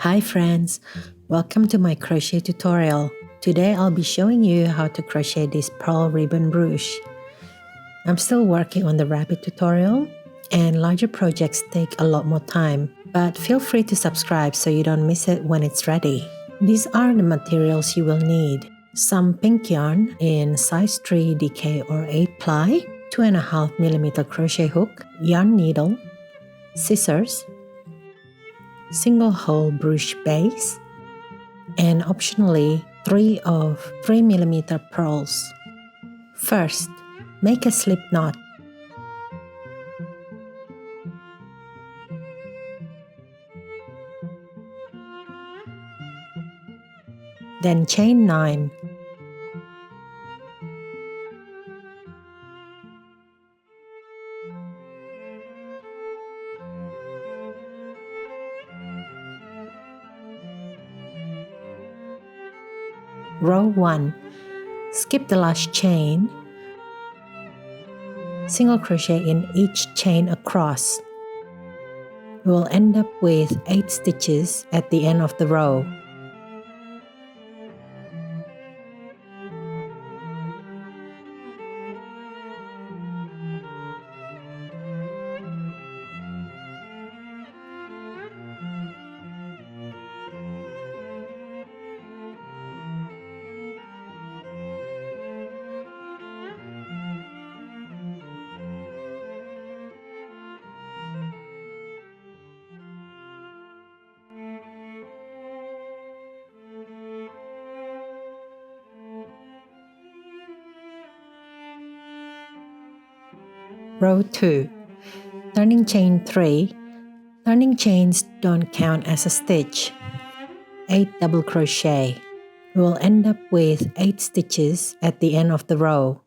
Hi friends, welcome to my crochet tutorial. Today I'll be showing you how to crochet this pearl ribbon brooch. I'm still working on the rabbit tutorial and larger projects take a lot more time, but feel free to subscribe so you don't miss it when it's ready. These are the materials you will need. Some pink yarn in size 3 DK or 8 ply, 2.5mm crochet hook, yarn needle, scissors, single hole brooch base, and optionally 3 of 3mm pearls. First, make a slip knot. Then chain 9. Row 1. Skip the last chain. Single crochet in each chain across. We will end up with 8 stitches at the end of the row. Row 2. Turning chain 3. Turning chains don't count as a stitch. 8 double crochet. We will end up with 8 stitches at the end of the row.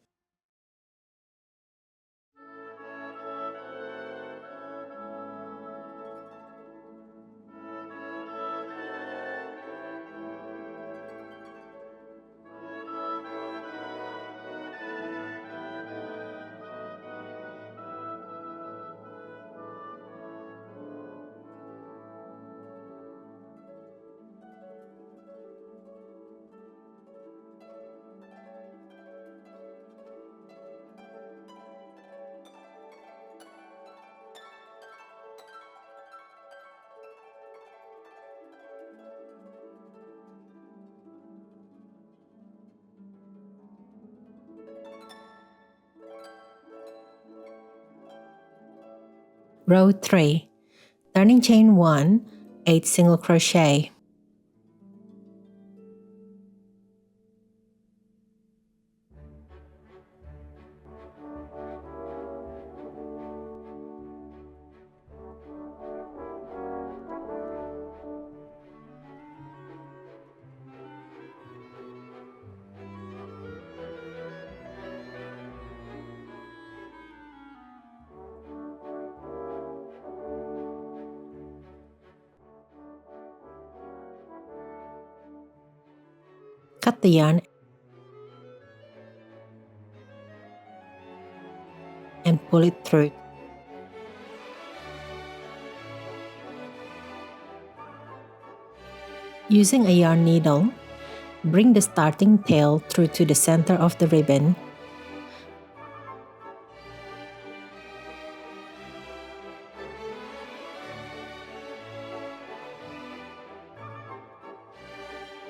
Row 3. Turning chain 1, 8 single crochet. Cut the yarn and pull it through. Using a yarn needle, bring the starting tail through to the center of the ribbon.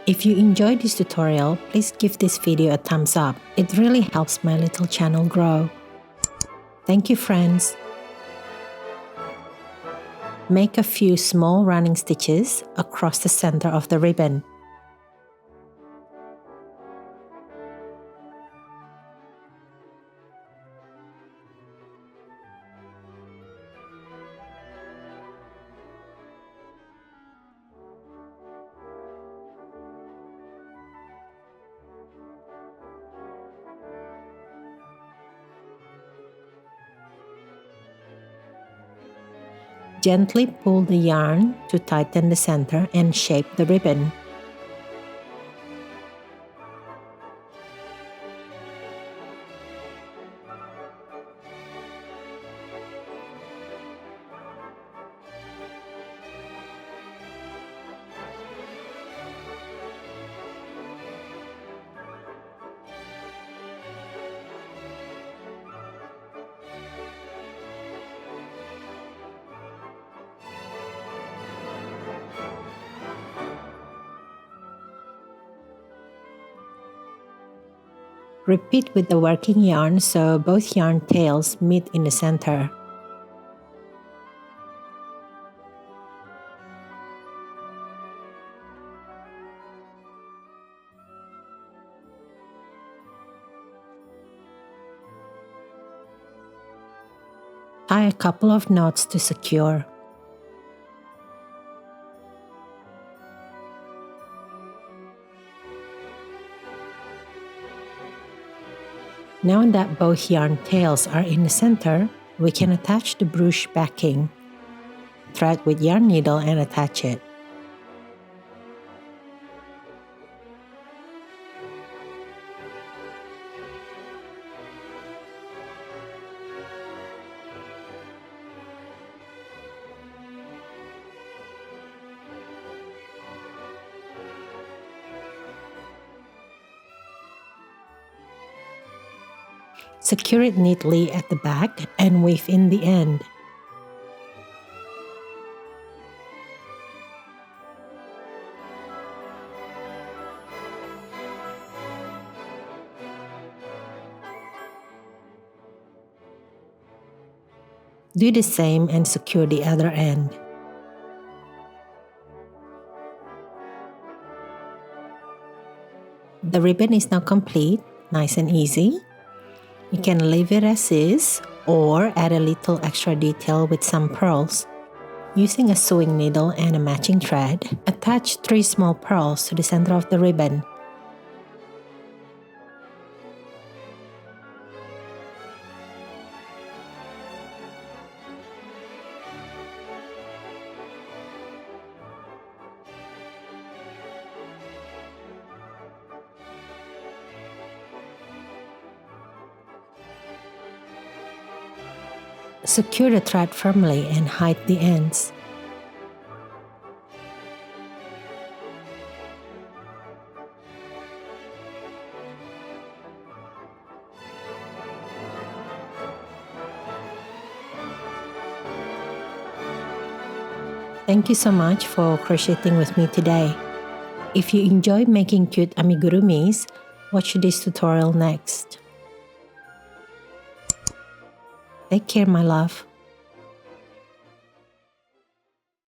If you enjoyed this tutorial, please give this video a thumbs up. It really helps my little channel grow. Thank you, friends. Make a few small running stitches across the center of the ribbon. Gently pull the yarn to tighten the center and shape the ribbon. Repeat with the working yarn so both yarn tails meet in the center. Tie a couple of knots to secure. Now that both yarn tails are in the center, we can attach the brooch backing. Thread with yarn needle and attach it. Secure it neatly at the back and weave in the end. Do the same and secure the other end. The ribbon is now complete, nice and easy. You can leave it as is or add a little extra detail with some pearls. Using a sewing needle and a matching thread, attach 3 small pearls to the center of the ribbon. Secure the thread firmly and hide the ends. Thank you so much for crocheting with me today. If you enjoy making cute amigurumis, watch this tutorial next. Take care, my love.